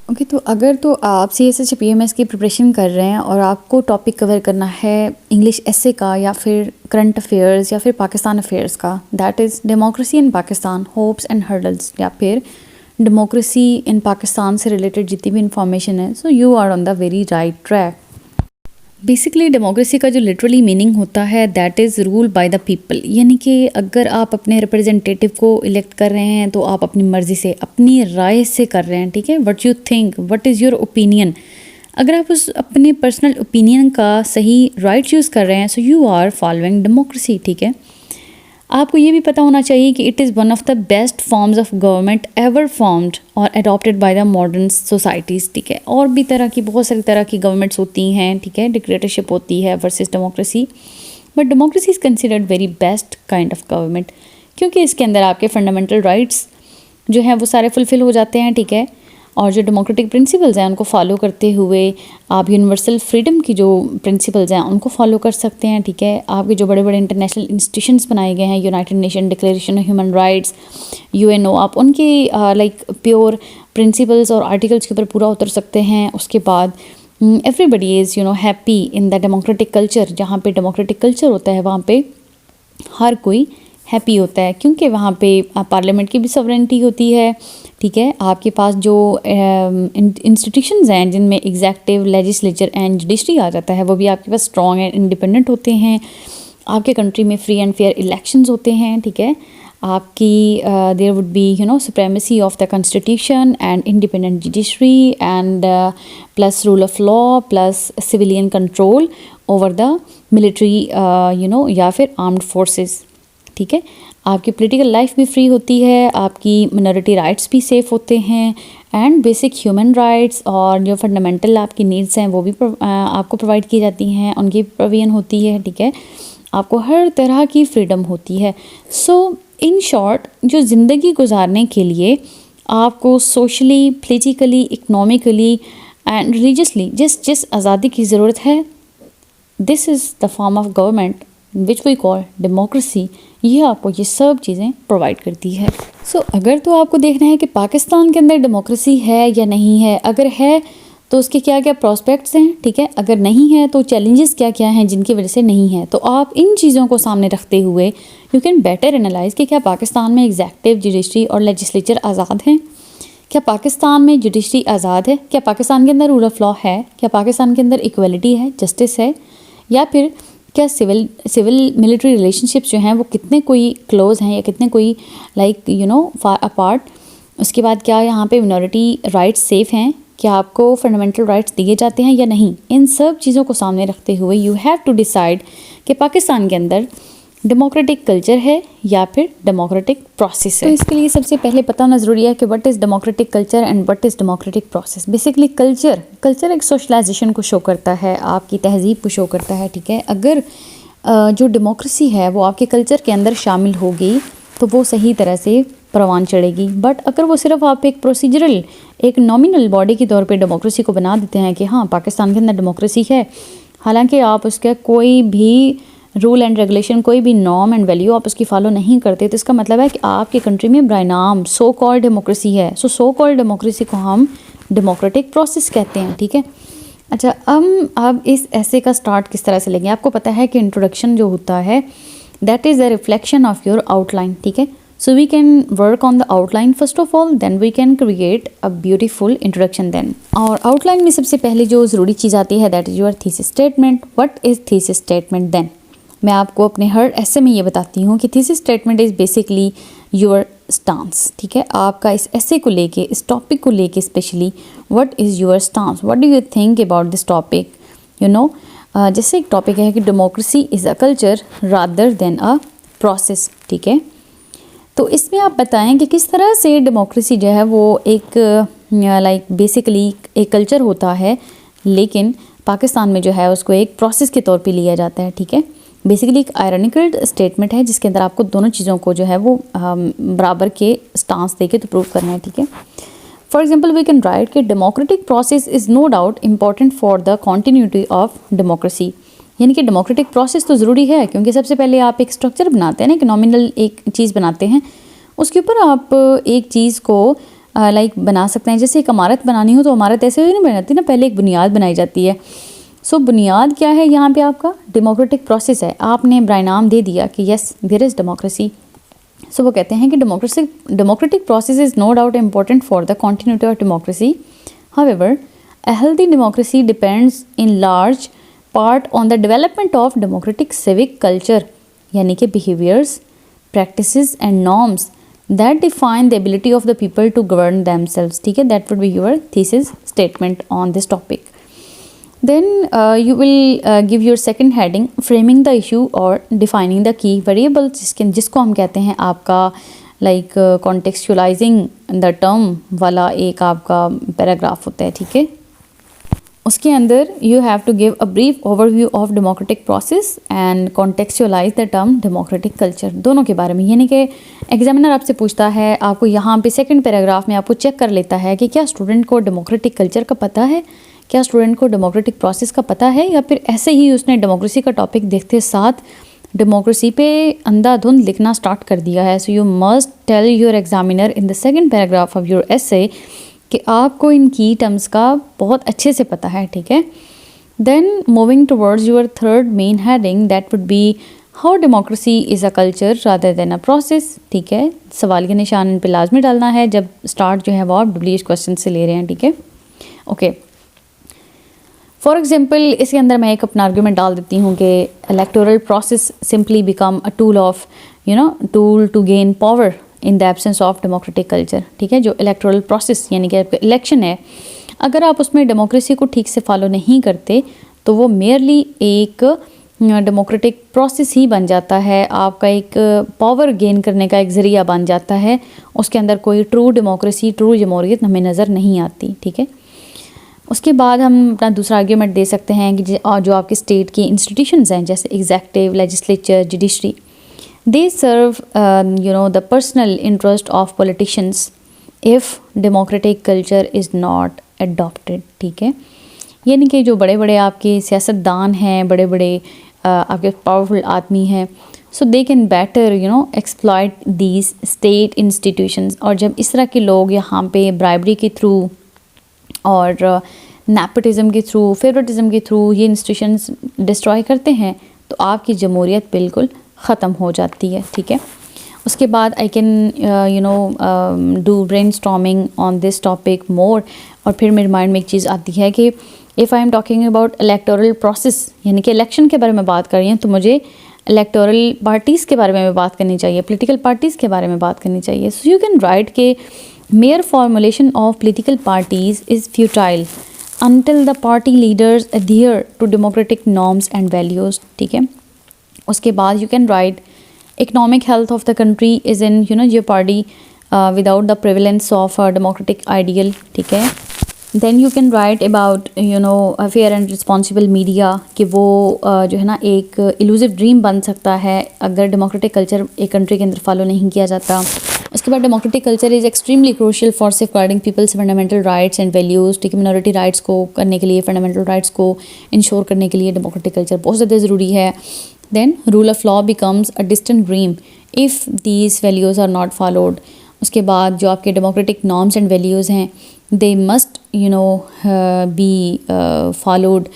Okay, तो अगर तो आप सीएसएच पीएमएस की प्रिपरेशन कर रहे हैं और आपको टॉपिक कवर करना है इंग्लिश एसे का या फिर करंट अफेयर्स या फिर पाकिस्तान अफेयर्स का, that is democracy in Pakistan hopes and hurdles, या फिर डेमोक्रेसी इन पाकिस्तान से रिलेटेड जितनी भी इंफॉर्मेशन है, so you are on the very right track. Basically democracy का जो लिटरली मीनिंग होता है that is rule by the people, यानी कि अगर आप अपने रिप्रेजेंटेटिव को इलेक्ट कर रहे हैं तो आप अपनी मर्ज़ी से, अपनी राय से कर रहे हैं, ठीक है। What you think, what is your opinion, अगर आप उस अपने पर्सनल ओपिनियन का सही राइट चूज़ कर रहे हैं, so you are following democracy, ठीक है। आपको ये भी पता होना चाहिए कि it is one of the best forms of government ever formed और adopted by the modern societies, ठीक है। और भी बहुत सारी तरह की गवर्नमेंट्स होती हैं, ठीक है, डिक्टेटरशिप होती है versus democracy, but democracy is considered very best kind of government, क्योंकि इसके अंदर आपके फंडामेंटल राइट्स जो हैं वो सारे फुलफ़िल हो जाते हैं, ठीक है। और जो डेमोक्रेटिक प्रिंसिपल्स हैं उनको फॉलो करते हुए आप यूनिवर्सल फ्रीडम की जो प्रिंसिपल्स हैं उनको फॉलो कर सकते हैं, ठीक है। आपके जो बड़े बड़े इंटरनेशनल इंस्टीट्यूशंस बनाए गए हैं, United nation declaration of human rights, UNO, आप उनके लाइक प्योर प्रिंसिपल्स और आर्टिकल्स के ऊपर पूरा उतर सकते हैं। उसके बाद everybody is happy in the democratic culture, जहाँ पे डेमोक्रेटिक कल्चर होता है वहाँ पे हर कोई हैप्पी होता है, क्योंकि वहाँ पे पार्लियामेंट की भी सॉवरेनिटी होती है, ठीक है। आपके पास जो इंस्टीट्यूशंस हैं जिनमें एग्जेक्टिव, लेजिस्लेचर एंड जुडिशरी आ जाता है, वो भी आपके पास स्ट्रॉन्ग एंड इंडिपेंडेंट होते हैं। आपके कंट्री में फ्री एंड फेयर इलेक्शंस होते हैं, ठीक है। आपकी there would be supremacy of the constitution and independent judiciary and plus rule of law plus civilian control over the military या फिर आर्म्ड फोर्सेस, ठीक है। आपकी पॉलिटिकल लाइफ भी फ्री होती है, आपकी मिनॉरिटी राइट्स भी सेफ होते हैं, एंड बेसिक ह्यूमन राइट्स और जो फंडामेंटल आपकी नीड्स हैं वो भी आपको प्रोवाइड की जाती हैं, उनकी प्रोविजन होती है, ठीक है। आपको हर तरह की फ्रीडम होती है। सो इन शॉर्ट, जो ज़िंदगी गुजारने के लिए आपको socially, politically, economically and religiously जिस आज़ादी की ज़रूरत है, this is the form of government which we call democracy. ये आपको ये सब चीज़ें प्रोवाइड करती है। सो अगर तो आपको देखना है कि पाकिस्तान के अंदर डेमोक्रेसी है या नहीं है, अगर है तो उसके क्या क्या प्रोस्पेक्ट्स हैं, ठीक है। अगर नहीं है तो चैलेंजेस क्या क्या हैं जिनकी वजह से नहीं है। तो आप इन चीज़ों को सामने रखते हुए यू कैन बेटर एनालाइज कि क्या पाकिस्तान में एग्जेक्टिव, जुडिशरी और लेजिस्लेचर आज़ाद हैं, क्या पाकिस्तान में जुडिशरी आज़ाद है, क्या पाकिस्तान के अंदर रूल ऑफ लॉ है, क्या पाकिस्तान के अंदर इक्वलिटी है, जस्टिस है, या फिर क्या सिविल मिलिट्री रिलेशनशिप्स जो हैं वो कितने कोई क्लोज हैं या कितने कोई फार अपार्ट। उसके बाद क्या यहाँ पे मिनॉरिटी राइट्स सेफ हैं, क्या आपको फंडामेंटल राइट्स दिए जाते हैं या नहीं। इन सब चीज़ों को सामने रखते हुए यू हैव टू डिसाइड कि पाकिस्तान के अंदर डेमोक्रेटिक कल्चर है या फिर डेमोक्रेटिक प्रोसेस है। तो इसके लिए सबसे पहले पता होना ज़रूरी है कि what is democratic culture and what is democratic process. Basically culture एक सोशलाइजेशन को शो करता है, आपकी तहजीब को शो करता है, ठीक है। अगर जो डेमोक्रेसी है वो आपके कल्चर के अंदर शामिल होगी तो वो सही तरह से परवान चढ़ेगी। बट अगर वो सिर्फ आप एक प्रोसीजरल, एक नॉमिनल बॉडी के तौर पे डेमोक्रेसी को बना देते हैं कि हाँ पाकिस्तान के अंदर डेमोक्रेसी है, हालांकि आप उसका कोई भी रूल एंड रेगुलेशन, कोई भी नॉर्म एंड वैल्यू आप उसकी फॉलो नहीं करते, तो इसका मतलब है कि आपके कंट्री में ब्राय नाम सो कॉल्ड डेमोक्रेसी है। सो कॉल्ड डेमोक्रेसी को हम डेमोक्रेटिक प्रोसेस कहते हैं, ठीक है। अच्छा, अब इस ऐसे का स्टार्ट किस तरह से लेंगे। आपको पता है कि इंट्रोडक्शन जो होता है that is a reflection of your outline, ठीक है। So we can work on the outline first of all, then we can create a beautiful introduction then. और आउटलाइन में सबसे पहले जो ज़रूरी चीज़ आती है that is your thesis statement. What is thesis statement then? मैं आपको अपने हर ऐसे में ये बताती हूँ कि thesis statement is basically your stance, ठीक है। आपका इस ऐसे को लेके, इस टॉपिक को लेके specially what is your stance, what do you think about this topic, जैसे एक टॉपिक है कि democracy is a culture rather than a process, ठीक है। तो इसमें आप बताएं कि किस तरह से डेमोक्रेसी जो है वो एक बेसिकली एक कल्चर होता है, लेकिन पाकिस्तान में जो है उसको एक प्रोसेस के तौर पे लिया जाता है, ठीक है। बेसिकली एक आयरनिकल स्टेटमेंट है जिसके अंदर आपको दोनों चीज़ों को जो है वो बराबर के स्टांस देके तो प्रूव करना है, ठीक है। For example we can write कि democratic process is no doubt important for the continuity of democracy, यानी कि डेमोक्रेटिक प्रोसेस तो ज़रूरी है, क्योंकि सबसे पहले आप एक स्ट्रक्चर बनाते हैं ना, एक नॉमिनल एक चीज़ बनाते हैं, उसके ऊपर आप एक चीज़ को लाइक बना सकते हैं। जैसे एक इमारत बनानी हो तो इमारत ऐसे नहीं बन जाती ना, पहले एक बुनियाद बनाई जाती है। सो बुनियाद क्या है यहाँ पे? आपका डेमोक्रेटिक प्रोसेस है। आपने ब्रायनाम दे दिया कि yes there is democracy. So वो कहते हैं कि democratic process is no doubt important for the continuity of democracy. However a healthy democracy depends in large part on the development of democratic civic culture, यानी कि behaviors, practices and norms that define the ability of the people to govern themselves. ठीक है, that would be your thesis statement on this topic. Then you will give your second heading, framing the issue or defining the key variables, जिसको हम कहते हैं आपका like contextualizing the term वाला एक आपका पैराग्राफ होता है। ठीक है, उसके अंदर you have to give a brief overview of democratic process and contextualize the term democratic culture, दोनों के बारे में। यानी कि एग्जामिनर आपसे पूछता है, आपको यहाँ पे सेकंड पैराग्राफ में आपको चेक कर लेता है कि क्या स्टूडेंट को डेमोक्रेटिक कल्चर का पता है, क्या स्टूडेंट को डेमोक्रेटिक प्रोसेस का पता है, या फिर ऐसे ही उसने डेमोक्रेसी का टॉपिक देखते साथ डेमोक्रेसी पे अंधाधुंध लिखना स्टार्ट कर दिया है। So you must tell your examiner in the second paragraph of your essay कि आपको इन की टर्म्स का बहुत अच्छे से पता है। ठीक है, then moving towards your third main heading, that would be how democracy is a culture rather than a process. ठीक है, सवाल के निशान इन पे लाजमी डालना है जब स्टार्ट जो है वो आप डब्ल्यूएच क्वेश्चन से ले रहे हैं। ठीक है, ओके, फॉर एग्जाम्पल इसके अंदर मैं एक अपना आर्ग्यूमेंट डाल देती हूँ कि electoral process simply become a tool of tool to gain power in the absence of democratic culture. ठीक है, जो इलेक्टोरल प्रोसेस यानी कि इलेक्शन है, अगर आप उसमें डेमोक्रेसी को ठीक से फॉलो नहीं करते तो वो मेयरली एक डेमोक्रेटिक प्रोसेस ही बन जाता है, आपका एक पावर गेन करने का एक ज़रिया बन जाता है। उसके अंदर कोई ट्रू डेमोक्रेसी, ट्रू जमहूरियत हमें नज़र नहीं आती। ठीक है, उसके बाद हम अपना दूसरा आर्ग्यूमेंट दे सकते हैं कि जो आपके स्टेट की इंस्टीट्यूशंस हैं, जैसे executive, legislature, judiciary, they serve the personal interest of politicians if democratic culture is not adopted. ठीक है, यानी कि जो बड़े बड़े आपके सियासतदान हैं, बड़े बड़े आपके पावरफुल आदमी हैं, so they can better exploit these state institutions. और जब इस तरह के लोग यहाँ पे ब्राइबरी के थ्रू और नेपोटिज्म के थ्रू, फेवरेटिज्म के थ्रू ये इंस्टीट्यूशंस डिस्ट्रॉय करते हैं तो आपकी जमहूरियत बिल्कुल ख़त्म हो जाती है। ठीक है, उसके बाद I can do brain storming on this topic more. और फिर मेरे माइंड में एक चीज़ आती है कि if I am talking about electoral process, यानी कि इलेक्शन के बारे में बात कर रही हैं, तो मुझे इलेक्टोरल पार्टीज़ के बारे में बात करनी चाहिए, पॉलिटिकल पार्टीज़ के बारे में बात करनी चाहिए। सो यू कैन राइट के mayor formulation of political parties is futile until the party leaders adhere to democratic norms and values. ठीक है, उसके बाद you can write economic health of the country is in jeopardy without the prevalence of a democratic ideal. ठीक है, then you can write about a fair and responsible media कि वो जो है ना एक elusive dream बन सकता है अगर democratic culture एक country के अंदर follow नहीं किया जाता। उसके बाद democratic culture is extremely crucial for safeguarding people's fundamental rights and values. ठीक है, मिनॉरिटी राइट्स को करने के लिए, फंडामेंटल राइट्स को इंश्योर करने के लिए डेमोक्रेटिक कल्चर बहुत ज़्यादा ज़रूरी है। Then rule of law becomes a distant dream if these values are not followed. उसके बाद जो आपके डेमोक्रेटिक नॉर्म्स एंड वैल्यूज़ हैं, they must be followed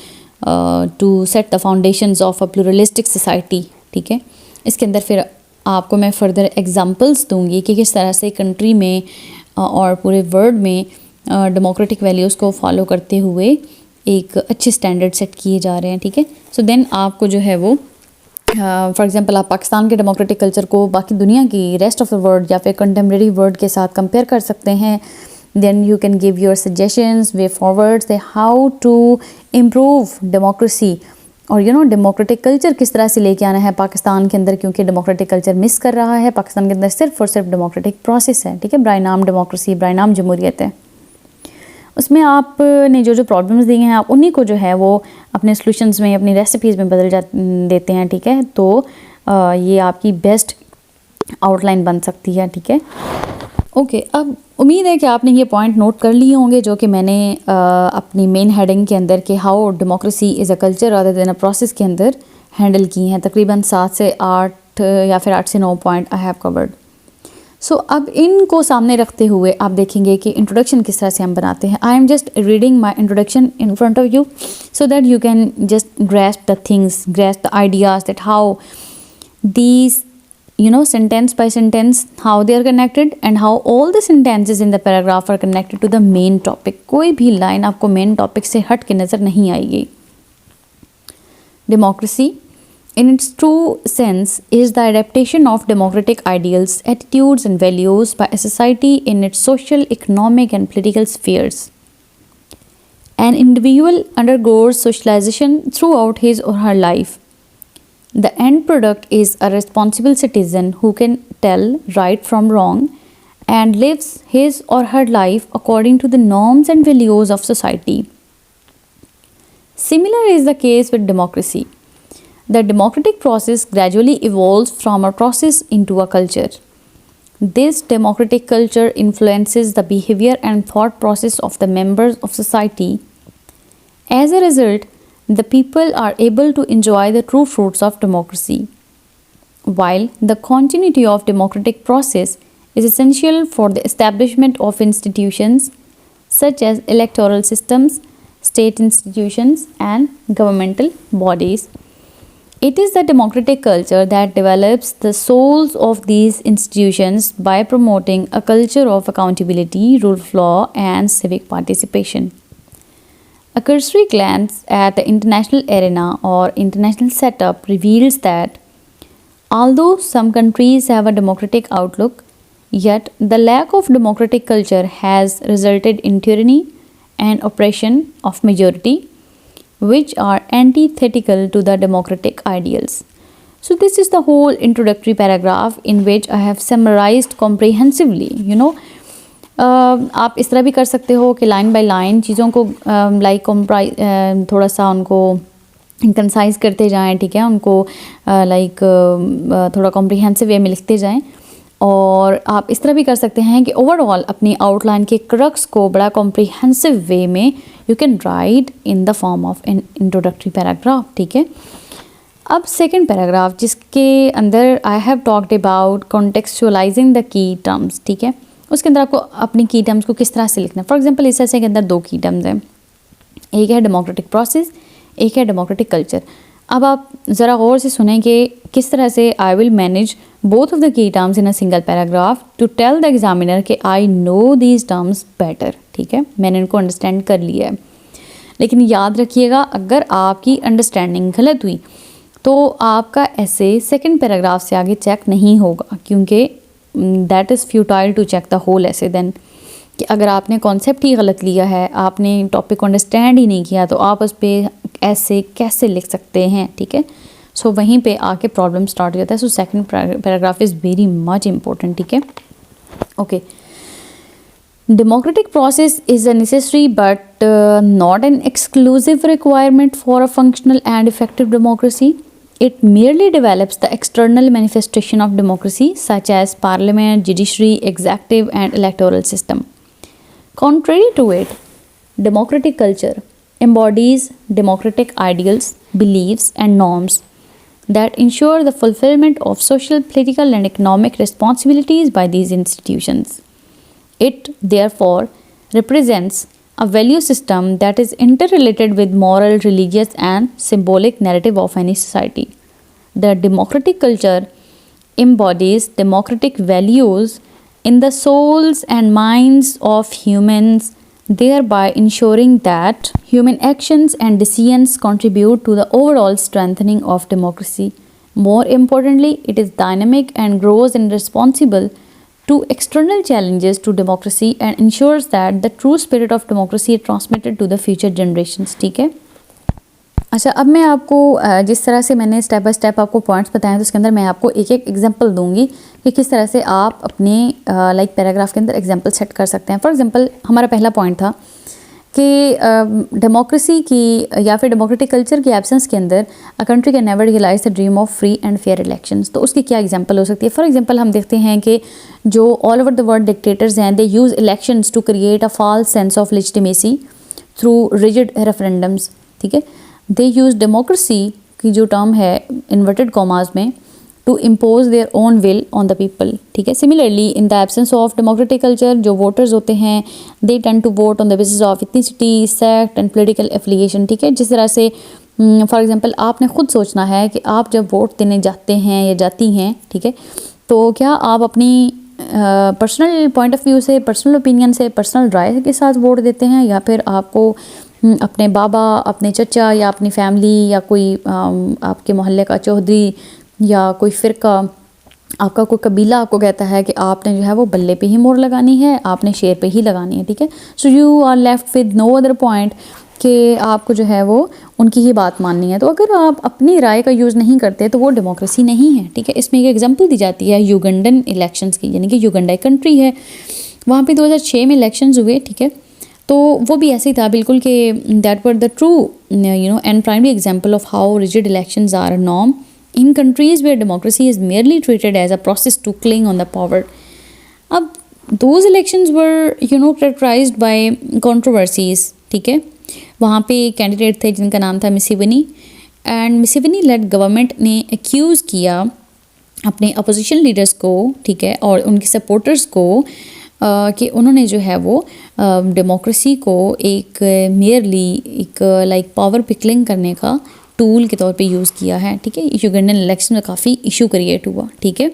to set the foundations of a pluralistic society. ठीक है, इसके अंदर फिर आपको मैं फर्दर एग्जांपल्स दूंगी कि किस तरह से कंट्री में और पूरे वर्ल्ड में डेमोक्रेटिक वैल्यूज़ को फॉलो करते हुए एक अच्छे स्टैंडर्ड सेट किए जा रहे हैं। ठीक है, सो देन आपको जो है वो फॉर एग्जांपल आप पाकिस्तान के डेमोक्रेटिक कल्चर को बाकी दुनिया की रेस्ट ऑफ द वर्ल्ड या फिर कंटेम्प्रेरी वर्ल्ड के साथ कंपेयर कर सकते हैं। Then you can give your suggestions, way forwards, they how to improve democracy और डेमोक्रेटिक कल्चर किस तरह से लेके आना है पाकिस्तान के अंदर, क्योंकि डेमोक्रेटिक कल्चर मिस कर रहा है पाकिस्तान के अंदर। सिर्फ और सिर्फ डेमोक्रेटिक प्रोसेस है। ठीक है, ब्रायनाम डेमोक्रेसी, ब्रायनाम जमहूरियत है। उसमें आपने जो प्रॉब्लम्स दी हैं आप उन्हीं को जो है वो अपने सॉल्यूशंस में, अपनी रेसिपीज़ में बदल देते हैं। ठीक है, तो ये आपकी बेस्ट आउटलाइन बन सकती है। ठीक है, ओके, अब उम्मीद है कि आपने ये पॉइंट नोट कर लिए होंगे जो कि मैंने अपनी मेन हेडिंग के अंदर के how democracy is a culture other than a process के अंदर हैंडल की हैं। तकरीबन 7 से 8 या फिर 8 से 9 पॉइंट आई हैव कवर्ड। सो अब इनको सामने रखते हुए आप देखेंगे कि इंट्रोडक्शन किस तरह से हम बनाते हैं. I am just reading my introduction in front of you so that you can just grasp the things, grasp the ideas, that how these, sentence by sentence, how they are connected and how all the sentences in the paragraph are connected to the main topic. कोई भी line आपको main topic से हट के नज़र नहीं आएगी. Democracy, in its true sense, is the adaptation of democratic ideals, attitudes and values by a society in its social, economic and political spheres. An individual undergoes socialization throughout his or her life. The end product is a responsible citizen who can tell right from wrong and lives his or her life according to the norms and values of society. Similar is the case with democracy. The democratic process gradually evolves from a process into a culture. This democratic culture influences the behavior and thought process of the members of society. As a result, the people are able to enjoy the true fruits of democracy. While the continuity of democratic process is essential for the establishment of institutions such as electoral systems, state institutions, and governmental bodies, it is the democratic culture that develops the souls of these institutions by promoting a culture of accountability, rule of law, and civic participation. A cursory glance at the international arena or international setup reveals that although some countries have a democratic outlook, yet the lack of democratic culture has resulted in tyranny and oppression of majority, which are antithetical to the democratic ideals. So this is the whole introductory paragraph in which I have summarized comprehensively, आप इस तरह भी कर सकते हो कि line by line चीज़ों को थोड़ा सा उनको कंसाइज करते जाएं, ठीक है, उनको थोड़ा कॉम्प्रिहेंसिव वे में लिखते जाएं. और आप इस तरह भी कर सकते हैं कि ओवरऑल अपनी आउटलाइन के क्रक्स को बड़ा कॉम्प्रिहेंसिव वे में you can write in the form of an introductory paragraph. ठीक है, अब सेकेंड पैराग्राफ जिसके अंदर I have talked about contextualising the key terms. ठीक है, उसके अंदर आपको अपनी की टर्म्स को किस तरह से लिखना है. फॉर एग्जांपल इस ऐसे के अंदर दो की टर्म्स हैं, एक है डेमोक्रेटिक प्रोसेस, एक है डेमोक्रेटिक कल्चर. अब आप ज़रा गौर से सुनें कि किस तरह से I will manage both of the key terms in a single paragraph to tell the examiner कि I know these terms better. ठीक है, मैंने इनको अंडरस्टैंड कर लिया है. लेकिन याद रखिएगा, अगर आपकी अंडरस्टैंडिंग गलत हुई तो आपका ऐसे सेकेंड पैराग्राफ से आगे चेक नहीं होगा, क्योंकि that is futile to check the whole essay. Then कि अगर आपने कॉन्सेप्ट ही गलत लिया है, आपने टॉपिक को अंडरस्टैंड ही नहीं किया, तो आप उस पर ऐसे कैसे लिख सकते हैं. ठीक है, सो वहीं पे आके प्रॉब्लम स्टार्ट हो जाता है. So second paragraph is very much important. ठीक है, okay. Democratic process is a necessary but not an exclusive requirement for a functional and effective democracy. It merely develops the external manifestation of democracy such as parliament, judiciary, executive and electoral system. Contrary to it, democratic culture embodies democratic ideals, beliefs and norms that ensure the fulfillment of social, political and economic responsibilities by these institutions. It therefore represents a value system that is interrelated with moral, religious and symbolic narrative of any society. The democratic culture embodies democratic values in the souls and minds of humans, thereby ensuring that human actions and decisions contribute to the overall strengthening of democracy. More importantly, it is dynamic and grows and responsible to external challenges to democracy and ensures that the true spirit of democracy is transmitted to the future generations. ठीक है, अच्छा, अब मैं आपको जिस तरह से मैंने स्टेप बाय स्टेप आपको पॉइंट्स बताए तो उसके अंदर मैं आपको एक एक एग्जांपल दूंगी कि किस तरह से आप अपने पैराग्राफ के अंदर एग्जांपल सेट कर सकते हैं. फॉर एग्जांपल हमारा पहला पॉइंट था कि डेमोक्रेसी की या फिर डेमोक्रेटिक कल्चर की एब्सेंस के अंदर a country can never realize the dream of free and fair elections. तो उसकी क्या एग्जांपल हो सकती है. फॉर एग्जांपल हम देखते हैं कि जो all over the world dictators हैं, they use elections to create a false sense of legitimacy through rigid referendums. ठीक है, दे यूज़ डेमोक्रेसी की जो टर्म है इन्वर्टेड कॉमास में to impose their own will on the people, ठीक है। Similarly in the absence of democratic culture, जो voters होते हैं they tend to vote on the basis of ethnicity, sect and political affiliation, ठीक है। जिस तरह से फॉर एग्जांपल आपने खुद सोचना है कि आप जब वोट देने जाते हैं या जाती हैं, ठीक है, तो क्या आप अपनी पर्सनल पॉइंट ऑफ व्यू से, पर्सनल ओपिनियन से, पर्सनल राय के साथ वोट देते हैं, या फिर आपको अपने बाबा, अपने चचा या अपनी फैमिली या कोई आपके मोहल्ले का चौधरी या कोई फ़िरका, आपका कोई कबीला आपको कहता है कि आपने जो है वो बल्ले पे ही मोहर लगानी है, आपने शेर पे ही लगानी है, ठीक है। So you are left with no other point कि आपको जो है वो उनकी ही बात माननी है। तो अगर आप अपनी राय का यूज़ नहीं करते तो वो डेमोक्रेसी नहीं है, ठीक है। इसमें एक एग्जांपल दी जाती है युगंडन इलेक्शंस की, यानी कि युगंडा एक कंट्री है, वहाँ पे 2006 में इलेक्शंस हुए, ठीक है। तो वो भी ऐसे ही था बिल्कुल कि that were the true and primary example of how rigid elections are a norm in countries where democracy is merely treated as a process to cling on the power. अब those elections were characterized by controversies, ठीक है। वहाँ पे candidate थे जिनका नाम था मिसिवनी, and मिसिवनी lead government ने एक्यूज़ किया अपने अपोजिशन लीडर्स को, ठीक है, और उनके सपोर्टर्स को कि उन्होंने जो है वो डेमोक्रेसी को एक मेयरली एक लाइक पावर पिकलिंग करने का टूल के तौर पे यूज़ किया है, ठीक है। युगंडन इलेक्शन में काफ़ी इशू क्रिएट हुआ, ठीक है।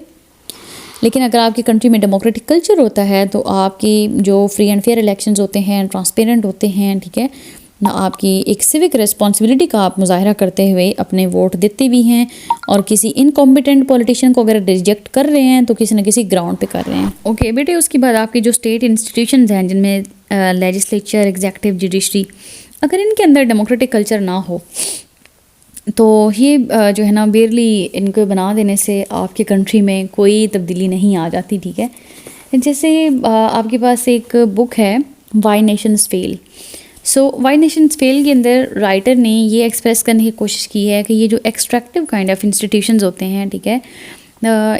लेकिन अगर आपकी कंट्री में डेमोक्रेटिक कल्चर होता है तो आपकी जो फ्री एंड फेयर इलेक्शंस होते हैं, ट्रांसपेरेंट होते हैं, ठीक है, आपकी एक सिविक रिस्पॉन्सिबिलिटी का आप मुजाहरा करते हुए अपने वोट देते भी हैं, और किसी इनकॉम्पिटेंट पॉलिटिशियन को अगर रिजेक्ट कर रहे हैं तो किसी न किसी ग्राउंड पे कर रहे हैं। ओके बेटे, उसके बाद आपकी जो स्टेट इंस्टीट्यूशंस हैं जिनमें लेजिस्लेचर, एग्जीक्यूटिव, जुडिशरी, अगर इनके अंदर डेमोक्रेटिक कल्चर ना हो तो ये जो है ना बेरली इनको बना देने से आपकी कंट्री में कोई तब्दीली नहीं आ जाती, ठीक है। जैसे आपके पास एक बुक है वाई नेशंस फेल। सो वाई नेशंस फेल के अंदर राइटर ने ये एक्सप्रेस करने की कोशिश की है कि ये जो एक्सट्रैक्टिव काइंड ऑफ इंस्टीट्यूशंस होते हैं, ठीक है,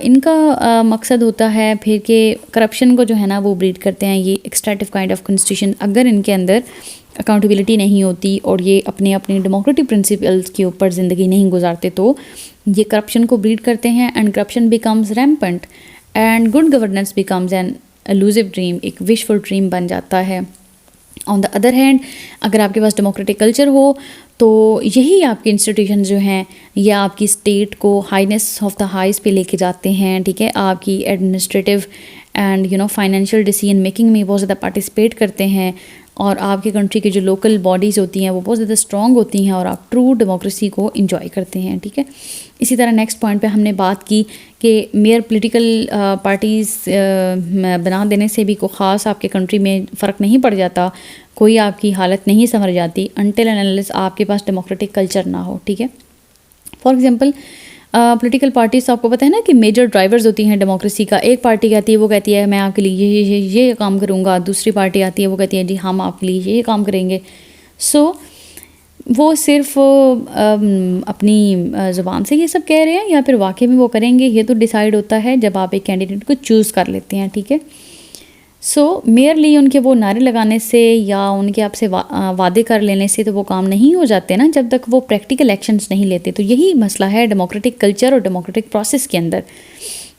इनका मकसद होता है फिर कि करप्शन को जो है ना वो ब्रीड करते हैं ये एक्सट्रैक्टिव काइंड ऑफ इंस्टीट्यूशन। अगर इनके अंदर अकाउंटेबिलिटी नहीं होती और ये अपने अपने डेमोक्रेटिक प्रिंसिपल्स के ऊपर ज़िंदगी नहीं गुजारते तो ये करप्शन को ब्रीड करते हैं, and corruption becomes rampant and good governance becomes an elusive dream, एक विशफुल ड्रीम बन जाता है। ऑन द अदर हैंड, अगर आपके पास डेमोक्रेटिक कल्चर हो तो यही आपके इंस्टीट्यूशन जो हैं ये आपकी स्टेट को हाईनेस ऑफ द हाइस पे लेके जाते हैं, ठीक है। आपकी administrative and financial decision making में बहुत ज़्यादा पार्टिसिपेट करते हैं, और आपकी कंट्री की जो लोकल बॉडीज़ होती हैं वो बहुत ज़्यादा स्ट्रॉन्ग होती हैं, और आप ट्रू डेमोक्रेसी को इंजॉय करते हैं, ठीक है। इसी तरह नेक्स्ट पॉइंट पे हमने बात की कि मेयर पॉलिटिकल पार्टीज़ बना देने से भी कोई ख़ास आपके कंट्री में फ़र्क नहीं पड़ जाता, कोई आपकी हालत नहीं संभल जाती अनटिल एंड अनलेस आपके पास डेमोक्रेटिक कल्चर ना हो, ठीक है। फॉर एग्जांपल पॉलिटिकल पार्टीज़, आपको पता है ना कि मेजर ड्राइवर्स होती हैं डेमोक्रेसी का। एक पार्टी आती है वो कहती है मैं आपके लिए ये काम करूँगा, दूसरी पार्टी आती है वो कहती है जी हम आपके लिए ये काम करेंगे। सो वो सिर्फ अपनी ज़ुबान से ये सब कह रहे हैं या फिर वाकई में वो करेंगे, ये तो डिसाइड होता है जब आप एक कैंडिडेट को चूज़ कर लेते हैं, ठीक है। सो मेयरली उनके वो नारे लगाने से या उनके आपसे वादे कर लेने से तो वो काम नहीं हो जाते ना जब तक वो प्रैक्टिकल एक्शंस नहीं लेते। तो यही मसला है डेमोक्रेटिक कल्चर और डेमोक्रेटिक प्रोसेस के अंदर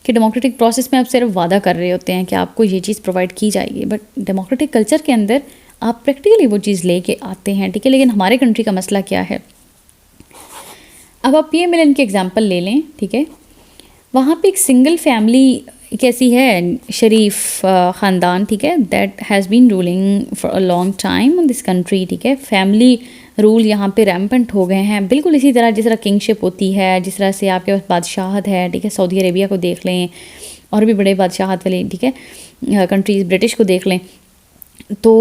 कि डेमोक्रेटिक प्रोसेस में आप सिर्फ वादा कर रहे होते हैं कि आपको ये चीज़ प्रोवाइड की जाएगी, बट डेमोक्रेटिक कल्चर के अंदर आप प्रैक्टिकली वो चीज़ ले आते हैं, ठीक है। लेकिन हमारे कंट्री का मसला क्या है, अब आप PMLN के एग्ज़ाम्पल ले लें, ठीक है। वहाँ पे एक सिंगल फैमिली कैसी है, शरीफ ख़ानदान, ठीक है, that has been ruling for a long time in this country, ठीक है। फैमिली रूल यहाँ पे रैम्पेंट हो गए हैं, बिल्कुल इसी तरह जिस तरह किंगशिप होती है, जिस तरह से आपके पास बादशाहत है, ठीक है। सऊदी अरेबिया को देख लें और भी बड़े बादशाहत वाले, ठीक है, कंट्रीज़, ब्रिटिश को देख लें, तो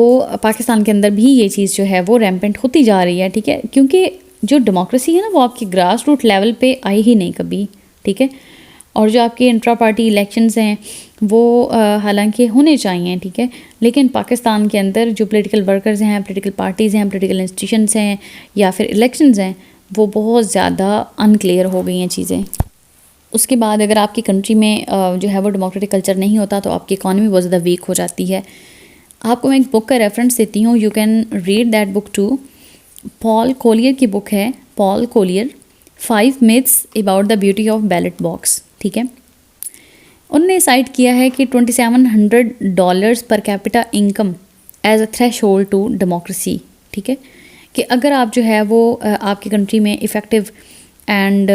पाकिस्तान के अंदर भी ये चीज़ जो है वो रैम्पेंट होती जा रही है, ठीक है। क्योंकि जो डेमोक्रेसी है ना वो आपकी ग्रास रूट लेवल पे आई ही नहीं कभी, ठीक है। और जो आपके इंट्रा पार्टी इलेक्शंस हैं वो हालांकि होने चाहिए, ठीक है, लेकिन पाकिस्तान के अंदर जो पॉलिटिकल वर्कर्स हैं, पॉलिटिकल पार्टीज़ हैं, पॉलिटिकल इंस्टीट्यूशंस हैं या फिर इलेक्शंस हैं वो बहुत ज़्यादा अनक्लियर हो गई हैं चीज़ें। उसके बाद अगर आपकी कंट्री में जो है वो डेमोक्रेटिक कल्चर नहीं होता तो आपकी इकॉनमी बहुत ज़्यादा वीक हो जाती है। आपको मैं एक बुक का रेफरेंस देती हूँ, you can read that book too. Paul Collier की बुक है, Paul Collier 5 myths about the beauty of ballot box. ठीक है। उन्होंने साइट किया है कि $2700 per capita income as a threshold to democracy, ठीक है, कि अगर आप जो है वो आपकी कंट्री में इफ़ेक्टिव एंड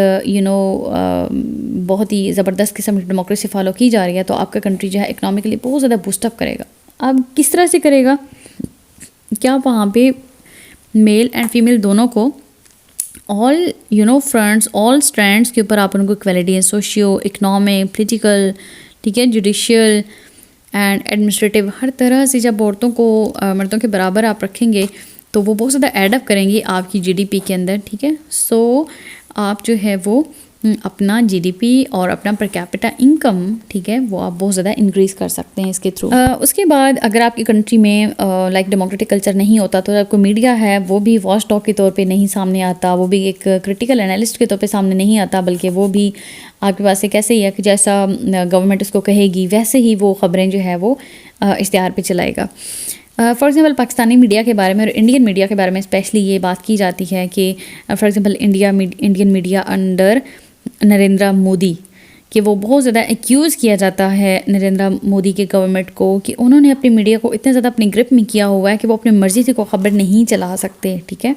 बहुत ही ज़बरदस्त किस्म की डेमोक्रेसी फॉलो की जा रही है तो आपका कंट्री जो है इकनॉमिकली बहुत ज़्यादा बूस्टअप करेगा। अब किस तरह से करेगा? क्या वहाँ पे मेल एंड फीमेल दोनों को ऑल फ्रंट्स, ऑल स्ट्रैंड्स के ऊपर आप उनको इक्वलिटी है, सोशियो इकनॉमिक, पोलिटिकल, ठीक है, जुडिशियल एंड एडमिनिस्ट्रेटिव, हर तरह से जब औरतों को मर्दों के बराबर आप रखेंगे तो वो बहुत ज़्यादा एडअप करेंगी आपकी जीडीपी के अंदर, ठीक है। सो आप जो है वो अपना जीडीपी और अपना पर कैपिटा इनकम, ठीक है, वो आप बहुत ज़्यादा इंक्रीज़ कर सकते हैं इसके थ्रू। उसके बाद अगर आपकी कंट्री में लाइक डेमोक्रेटिक कल्चर नहीं होता तो आपको मीडिया है वो भी वॉच डॉग के तौर पे नहीं सामने आता, वो भी एक क्रिटिकल एनालिस्ट के तौर पे सामने नहीं आता, बल्कि वो भी आपके पास एक ऐसे ही है कि जैसा गवर्नमेंट उसको कहेगी वैसे ही वो ख़बरें जो है वो इश्तिहार पे चलाएगा। फॉर एग्ज़ाम्पल पाकिस्तानी मीडिया के बारे में और इंडियन मीडिया के बारे में स्पेशली ये बात की जाती है कि for example Indian media under Narendra Modi कि वो बहुत ज़्यादा एक्यूज़ किया जाता है नरेंद्र मोदी के गवर्नमेंट को कि उन्होंने अपनी मीडिया को इतना ज़्यादा अपनी ग्रिप में किया हुआ है कि वो अपनी मर्ज़ी से कोई ख़बर नहीं चला सकते, ठीक है।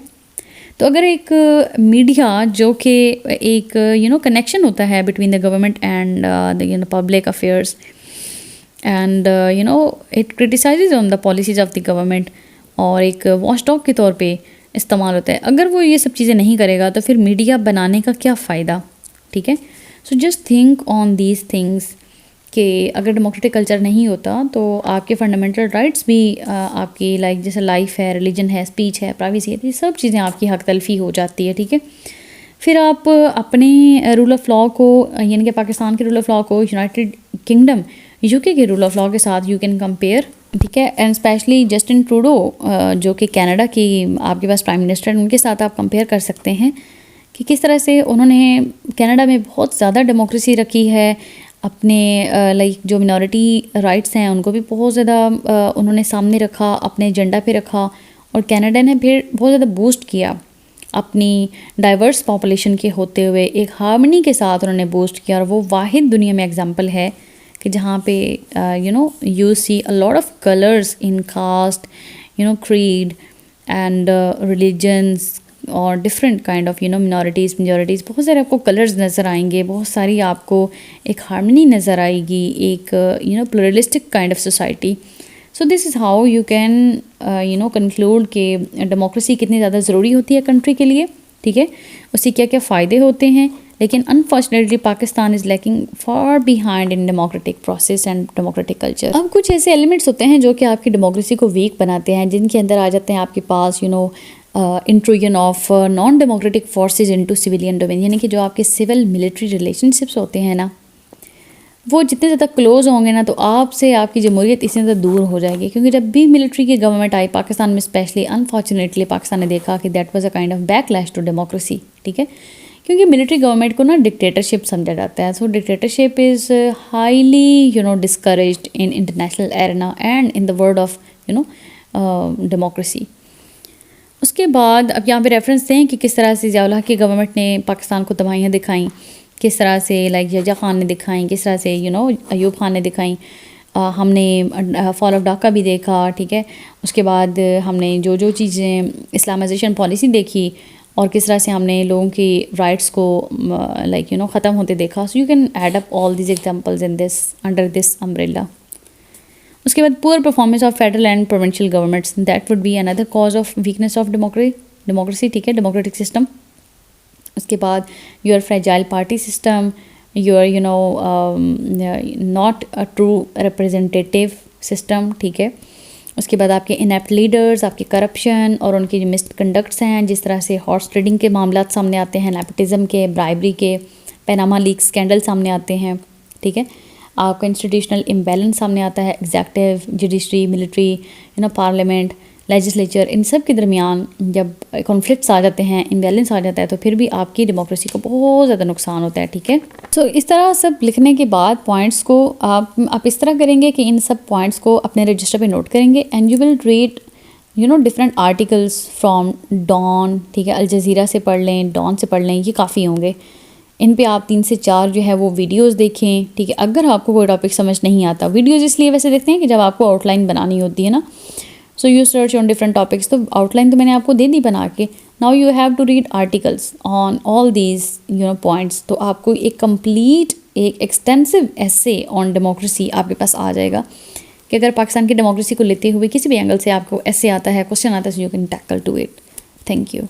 तो अगर एक मीडिया जो कि एक कनेक्शन होता है between the government and the public affairs and it criticises on the policies of the government और एक वॉच डॉग के तौर पे इस्तेमाल होता है, अगर वो ये सब चीज़ें नहीं करेगा तो फिर मीडिया बनाने का क्या फ़ायदा, ठीक है। So just think on these things कि अगर डेमोक्रेटिक कल्चर नहीं होता तो आपके फंडामेंटल राइट्स भी आपकी लाइक जैसे लाइफ है, रिलीजन है, स्पीच है, प्राइवेसी है, ये सब चीज़ें आपकी हक तलफी हो जाती है, ठीक है। फिर आप अपने रूल ऑफ लॉ को यानी कि पाकिस्तान के रूल ऑफ लॉ को यूनाइटेड किंगडम यूके के रूल ऑफ लॉ के साथ यू कैन कंपेयर, ठीक है, एंड स्पेशली जस्टिन ट्रूडो जो कि कनाडा की आपके पास प्राइम मिनिस्टर हैं, उनके साथ आप कंपेयर कर सकते हैं कि किस तरह से उन्होंने कनाडा में बहुत ज़्यादा डेमोक्रेसी रखी है, अपने लाइक जो मिनॉरिटी राइट्स हैं उनको भी बहुत ज़्यादा उन्होंने सामने रखा, अपने एजेंडा पे रखा, और कनाडा ने फिर बहुत ज़्यादा बूस्ट किया अपनी डाइवर्स पॉपुलेशन के होते हुए, एक हार्मनी के साथ उन्होंने बूस्ट किया, और वो वाहिद दुनिया में एग्जाम्पल है कि जहाँ पे you see a lot of colours in caste, creed and religions और different kind of minorities majorities, बहुत सारे आपको कलर्स नज़र आएंगे, बहुत सारी आपको एक हार्मनी नज़र आएगी, एक pluralistic kind of society. So this is how you can conclude कि डेमोक्रेसी कितनी ज़्यादा ज़रूरी होती है कंट्री के लिए, ठीक है, उससे क्या क्या फ़ायदे होते हैं। लेकिन unfortunately Pakistan is lacking far behind in democratic process and democratic culture. अब कुछ ऐसे एलिमेंट्स होते हैं जो कि आपकी डेमोक्रेसी को वीक बनाते हैं, जिनके अंदर आ जाते हैं आपके पास intrusion of non democratic forces into civilian domain, यानी कि जो आपके सिविल मिलिट्री रिलेशनशिप्स होते हैं ना, वो जितने ज़्यादा क्लोज होंगे ना तो आपसे आपकी जमहूरियत इतनी ज़्यादा दूर हो जाएगी। क्योंकि जब भी मिलिट्री की गवर्नमेंट आई पाकिस्तान में स्पेशली, अनफॉर्चुनेटली पाकिस्तान ने देखा कि that was a kind of backlash to democracy, ठीक है, क्योंकि मिलिट्री गवर्नमेंट को ना डिक्टेटरशिप समझा जाता है। So dictatorship is highly discouraged in international arena and in the world of democracy. उसके बाद अब यहाँ पे रेफरेंस दें कि किस तरह से ज़िया-उल-हक की गवर्नमेंट ने पाकिस्तान को तबाहियाँ दिखाई, किस तरह से लाइक यजा खान ने दिखाई, किस तरह से अयूब खान ने दिखाई, हमने फॉल ऑफ डाका भी देखा, ठीक है। उसके बाद हमने जो चीज़ें इस्लामाइजेशन पॉलिसी देखी और किस तरह से हमने लोगों की राइट्स को लाइक ख़त्म होते देखा। सो you can add up all this examples in this under this umbrella. उसके बाद poor performance of federal and provincial governments, that would be another cause of weakness of democracy, ठीक है, डेमोक्रेटिक सिस्टम। उसके बाद your fragile party system, your not a true representative system, ठीक है। उसके बाद आपके इनएप्ट लीडर्स, आपकी करप्शन और उनकी जो मिसकंडक्ट्स हैं, जिस तरह से हॉर्स ट्रेडिंग के मामला सामने आते हैं, नेपोटिज्म के, ब्राइबरी के, पैनामा लीक स्कैंडल सामने आते हैं, ठीक है। आपका इंस्टीट्यूशनल इम्बैलेंस सामने आता है, executive, judiciary, military, parliament, legislature, इन सब के दरमियान जब कॉन्फ्लिक्ट्स आ जाते हैं, इम्बैलेंस आ जाता है, तो फिर भी आपकी डेमोक्रेसी को बहुत ज़्यादा नुकसान होता है, ठीक है। सो इस तरह सब लिखने के बाद पॉइंट्स को आप इस तरह करेंगे कि इन सब पॉइंट्स को अपने रजिस्टर पे नोट करेंगे and you will read different articles from Dawn, ठीक है, अल जज़ीरा से पढ़ लें, डॉन से पढ़ लें, ये काफ़ी होंगे। इन पे आप 3 से 4 जो है वो वीडियोस देखें, ठीक है। अगर आपको कोई टॉपिक समझ नहीं आता, वीडियोस इसलिए वैसे देखते हैं कि जब आपको आउटलाइन बनानी होती है ना, so you search on different topics, तो आउटलाइन तो मैंने आपको दे दी बना के। Now you have to read articles on all these points. तो आपको एक कंप्लीट एक एक्सटेंसिव एसे ऑन डेमोक्रेसी आपके पास आ जाएगा कि अगर पाकिस्तान की डेमोक्रेसी को लेते हुए किसी भी एंगल से आपको ऐसे आता है, क्वेश्चन आता है, so you can tackle to it. Thank you.